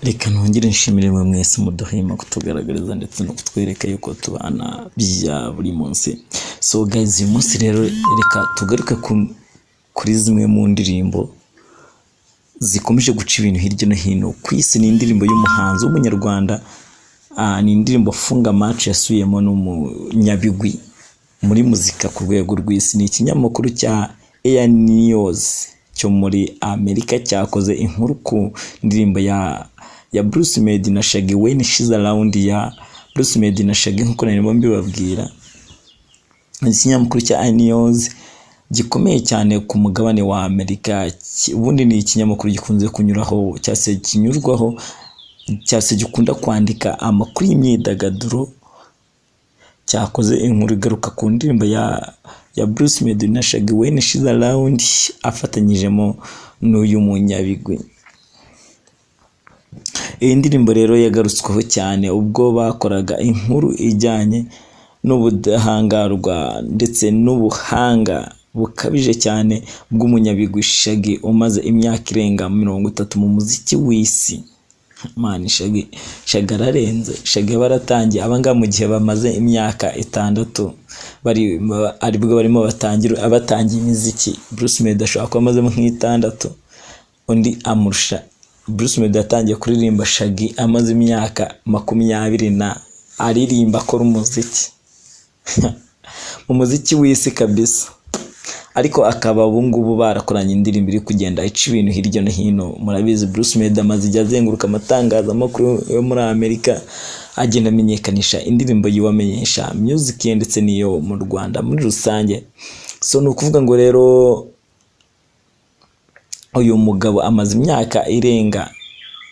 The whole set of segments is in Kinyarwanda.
Reka nongere nshimire mwe mwese muduhema kutugaragariza ndetse no kutwereka yuko tubana bya buri munsi. So guys, uyu munsi rero reka tugaruke kuri zimwe mu ndirimbo zikomeje guca ibintu hirya no hino ku isi. Ni indirimbo y'umuhanzi w'umunyarwanda, ni indirimbo Funga Match yasuyemo n'umunyabigwi muri muzika ku rwego rw'isi. Ni ikinyamakuru cya Air News cyo muri Amerika cyakoze inkuru ku ndirimbo ya Bruce Melody na Shaggy When She's Around ya Bruce Melody na Shaggy, nkuko narimo mbibabwira. Ikinyamakuru cya Air News gikomeye cyane ku mugabane wa Amerika. Ubundi ni ikinyamakuru gikunze kunyuraho cyase kinyurwaho cyase gikunda kwandika amakuru y'imyidagaduro. Cyakoze inkuru igaruka ku ndirimbo ya Bruce Melody na Shaggy When She's Around afatanyijemo n'uyu munyabigwi. Iyi ndirimbo rero yagarutsweho cyane ubwo bakoraga inkuru ijyanye n'ubudahangarwa ndetse n'ubuhanga bukabije cyane bw'umunyabigwi Shaggy umaze imyaka irenga 30 mu muziki w'isi. Man, Shaggy ararenze. Shaggy baratangiye abanga mu gihe bamaze imyaka 6 aribwo barimo abatangiye imiziki. Bruce Melody ashobora kuba amaze nk'itandatu, undi amurusha. Bruce Melody yatangiye kuririmba, Shaggy amaze imyaka 20 aririmba akora umuziki mu muziki w'isi kabisa. Ariko akaba ubungubu barakoranye indirimbo iri kugenda ica ibintu hirya no hino. Murabizi Bruce Melody amaze igihe azenguruka amatangazamakuru yo muri Amerika agenda amenyekanisha indirimbo yiwamenyesha music ndetse niyo mu Rwanda muri rusange. So ni ukuvuga ngo rero uyu mugabo amaze imyaka irenga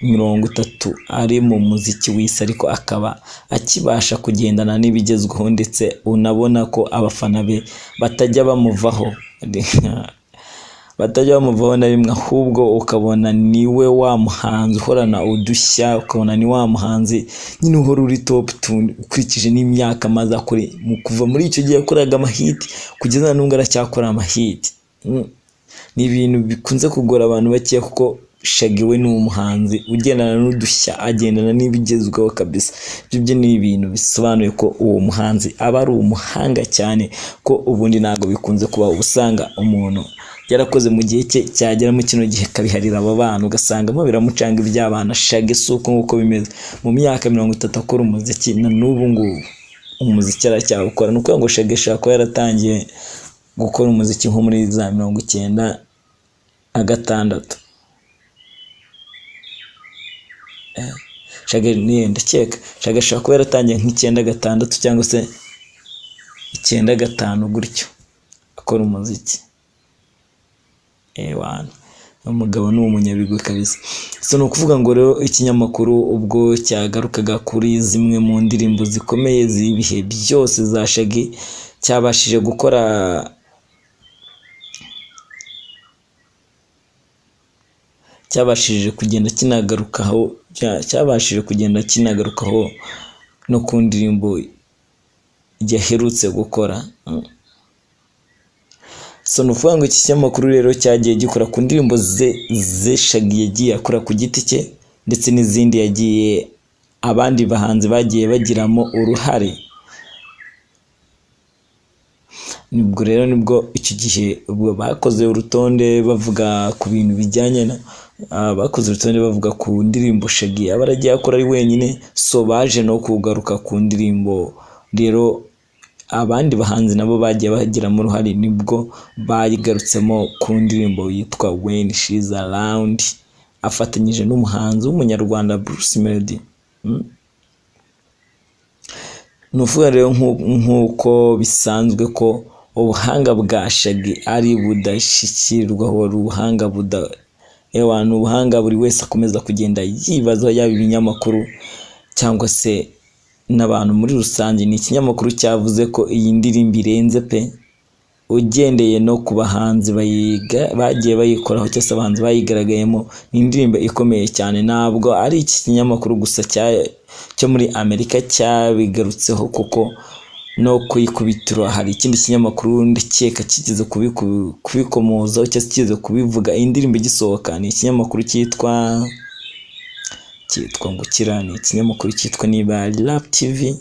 30 ari mu muziki w'isi, ariko akaba akibasha kugendana n'ibigezweho ndetse unabona ko abafana be batajya bamuvaho na rimwe, ahubwo ukabona niwe wa muhanzi uhorana udushya, ukabona ni wa muhanzi nyine uhora uri top 2 ukurikije n'imyaka maze akore mu kuva muri icyo gihe yakoraga amahiti kugeza n'ubwo aracyakora amahiti. Ni ibintu bikunze kugora abantu bake kuko Shaggy we ni umuhanzi ugendana n'udushya, agendana n'ibigezweho kabisa. Ibyo ni ibintu bisobanuye ko uwo muhanzi aba ari umuhanga cyane, ko ubundi ntago bikunze kuba ubusanga umuntu yarakoze mu gihe cye cyagera mu kino gihe kabiharira aba bantu ugasangamo biramucanga iby'abana. Shaggy suko nkuko bimeze mu myaka 30 akora umuziki na n'ubu ngubu umuziki aracyawukora. Nuko ngo Shaggy shaka yaratangiye gukora umuziki nko muri za 96. Shaggy ni ndakeka Shaggy ashaka kuba yaratangiye nk'96 cyangwa se 95 gutyo akora umuziki. Wana umugabo ni umunyabigwi kabisa. So no kuvuga ngo rero ikinyamakuru ubwo cyagarukaga kuri zimwe mu ndirimbo zikomeye z'ibihe byose za Shaggy cyabashije gukora cyabashije kugenda kinagarukaho no ku ndirimbo yaherutse gukora. So nuvuga ngo iki kinyamakuru rero cyagiye gikora ku ndirimbo ze Shaggy yagiye akora ku giti cye ndetse n'izindi yagiye abandi bahanzi bagiye bagiramo uruhare. Nibwo rero nibwo icyo gihe ubwo bakoze urutonde bavuga ku bintu bijyanye na bakoze urutonde bavuga ku ndirimbo Shaggy aba aragiye akora ari wenyine. So baje no kugaruka ku ndirimbo rero abandi bahanzi nabo bagiye bagiramo uruhare, nibwo bayigarutsemo ku ndirimbo yitwa When She's Around afatanyije n'umuhanzi w'umunyarwanda Bruce Melody. Nuvuga rero nkuko bisanzwe ko ubuhanga bwa Shaggy ari budashikirwaho, ubuhanga ubuhanga buri wese akomeza kugenda yibaza, yaba ibinyamakuru cyangwa se n'abantu muri rusange. Ni ikinyamakuru cyavuze ko iyi ndirimbo irenze pe, ugendeye no ku bahanzi bagiye bayikoraho cyose abahanzi bayigaragayemo. Ni indirimbo ikomeye cyane. Ntabwo ari iki kinyamakuru gusa cyo muri Amerika cyabigarutseho, kuko no kuyikubitira hari ikindi kinyamakuru ndakeka kigeze kubikomozaho cyangwa kigeze kubivuga indirimbo igisohoka. Ni ikinyamakuru cyitwa ngo Kira, ni ikinyamakuru cyitwa niba Rap TV,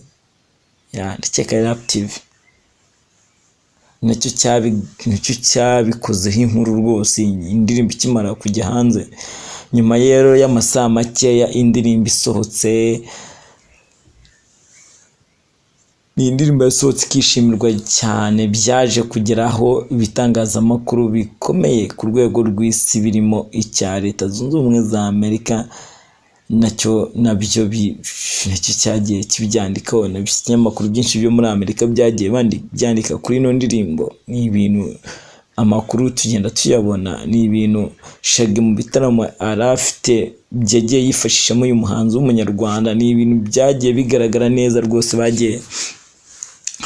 ndakeka Rap TV, nacyo cyabikozeho inkuru rwose. Indirimbo ikimara kujya hanze, nyuma rero y'amasaha makeya indirimbo isohotse, ni indirimbo yasohotse ikishimirwa cyane, byaje kugeraho ibitangazamakuru bikomeye ku rwego rw'isi birimo icya Leta Zunze Ubumwe za Amerika nacyo cyagiye kibyandikaho, n'ibinyamakuru byinshi byo muri Amerika byagiye byandika kuri ino ndirimbo. Ni ibintu amakuru tugenda tuyabona, ni ibintu Shaggy mu bitaramo arafite byagiye yifashishamo uyu muhanzi w'umunyarwanda, ni ibintu byagiye bigaragara neza rwose, bagiye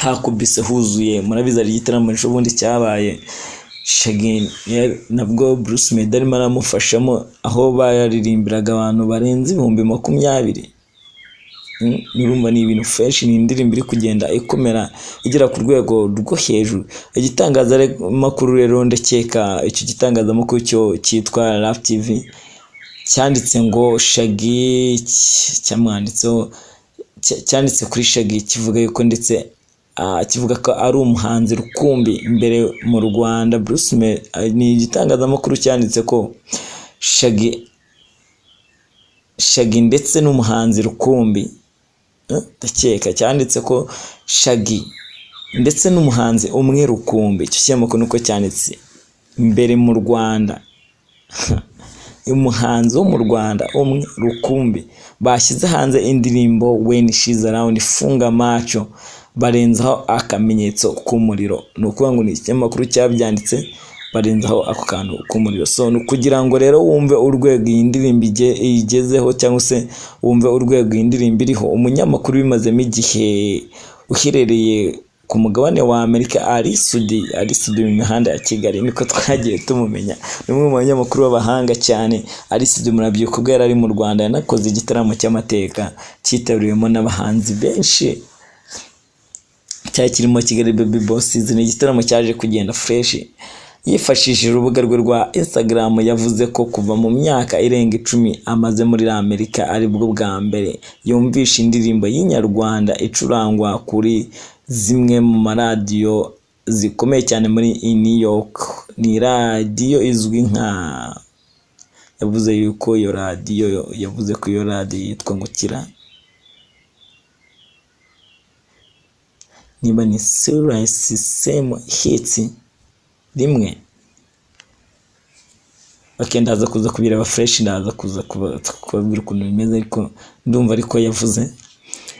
hakubise huzuye. Murabizi ari igitaramo cy'ubundi cyabaye, Shaggy nabwo Bruce Melody arimo aramufashamo, aho bayaririmbiraga abantu barenze 20,000. Nurumva ni ibintu fresh, ni indirimbo iri kugenda ikomera igera ku rwego rwo hejuru. Igitangazamakuru rero ndakeka icyo gitangazamakuru cyo cyitwa Rap TV cyanditse ngo Shaggy, cyanditse kuri Shaggy kivuga yuko ndetse kivuga ko ari umuhanzi rukumbi imbere mu Rwanda. Bruce Melody ni igitangazamakuru cyanditse ko Shaggy ndetse n'umuhanzi rukumbi, ndakeka cyanditse ko Shaggy ndetse n'umuhanzi umwe rukumbi. Icyo kinyamakuru nuko cyanditse imbere mu Rwanda, umuhanzi wo mu Rwanda umwe rukumbi bashyize hanze indirimbo When She's Around, funga macho, barenzaho akamenyetso k'umuriro. Ni ukuvuga ngo ni ikinyamakuru cyabyanditse, barenzaho ako kantu k'umuriro. So kugira ngo rero wumve urwego iyi ndirimbo igezeho, cyangwa se wumve urwego iyi ndirimbo iriho, umunyamakuru bimazemo igihe uherereye ku mugabane wa Amerika, Ally Soudy mu mihanda ya Kigali, niko twagiye tumumenya. Ni umwe mu banyamakuru b'abahanga cyane. Ally Soudy murabyuka ubwo yari ari mu Rwanda, yanakoze igitaramo cy'amateka cyitabiriwemo n'abahanzi benshi, cyari kirimo Kigali Baby Bosses. Ni igitaramo cyaje kugenda fresh. Yifashishije urubuga rwe rwa Instagram, yavuze ko kuva mu myaka irenga 10 amaze muri Amerika aribwo bwa mbere yumvisha indirimbo y'inyarwanda icurangwa kuri zimwe mu maradiyo zikomeye cyane muri New York. Ni radiyo izwi nka, yavuze yuko iyo radiyo yitwa ngo Kira, niba ni Serious Same Hits rimwe. Ndaza kuza kubireba fresh, ndaza kuza kubabwira ukuntu bimeze, ariko ndumva ariko yavuze.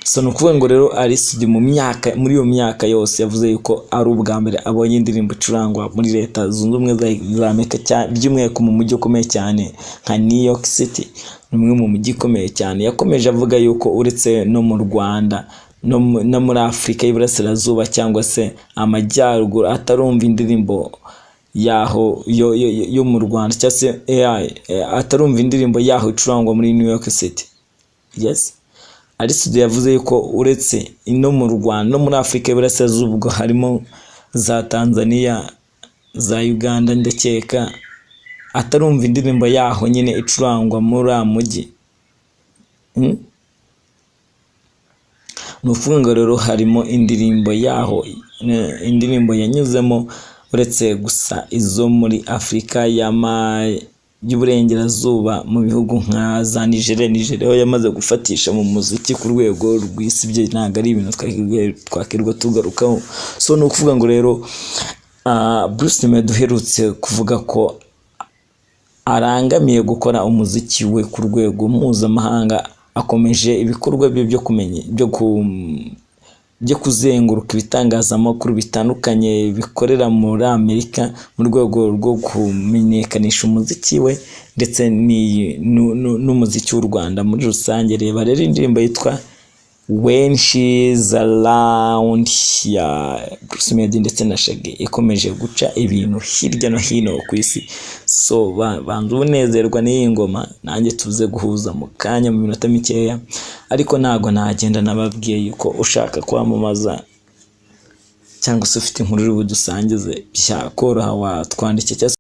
So nukuvuga ngo rero Ally Soudy muri iyo myaka yose yavuze yuko ari ubwa mbere abonye indirimbo icurangwa muri Leta Zunze Ubumwe za Amerika, by'umwihariko mu mujyi ukomeye cyane nka New York City. Ni umwe mu mujyi ukomeye cyane. Yakomeje avuga yuko uretse no mu Rwanda no muri Afurika y'Iburasirazuba cyangwa se amajyaruguru atarumva indirimbo yaho yo mu Rwanda, cyangwa se atarumva indirimbo yaho icurangwa muri New York City. Yes, Ally Soudy yavuze yuko uretse no mu Rwanda no muri Afurika y'Iburasirazuba ubwo harimo za Tanzania, za Uganda, ndakeka atarumva indirimbo yaho nyine icurangwa muri amujyi. Nufunga rero harimo indirimbo yaho, indirimbo yanyuzemo uretse gusa izo muri Afurika y'Uburengerazuba, mu bihugu nka za Nigeria aho yamaze gufatisha mu muziki ku rwego rw'isi. Byo ntabwo ari ibintu twakirwa tugarukaho. So ni ukuvuga ngo rero Bruce Melody duherutse kuvuga ko arangamiye gukora umuziki we ku rwego mpuzamahanga, akomeje ibikorwa bye byo kuzenguruka ibitangazamakuru bitandukanye bikorera muri Amerika mu rwego rwo kumenyekanisha umuziki we ndetse n'umuziki w'u Rwanda muri rusange. Reba rero indirimbo yitwa When She's Around ya Bruce Melody ndetse na Shaggy ikomeje guca ibintu hirya no hino ku isi. So banze ubunezerwa n'iyi ngoma, nanjye tuze guhuza mu kanya mu minota mikeya, ariko ntago nagenda nababwiye yuko ushaka kwamamaza cyangwa se ufite inkuru uri budusangize byakoroha watwandikira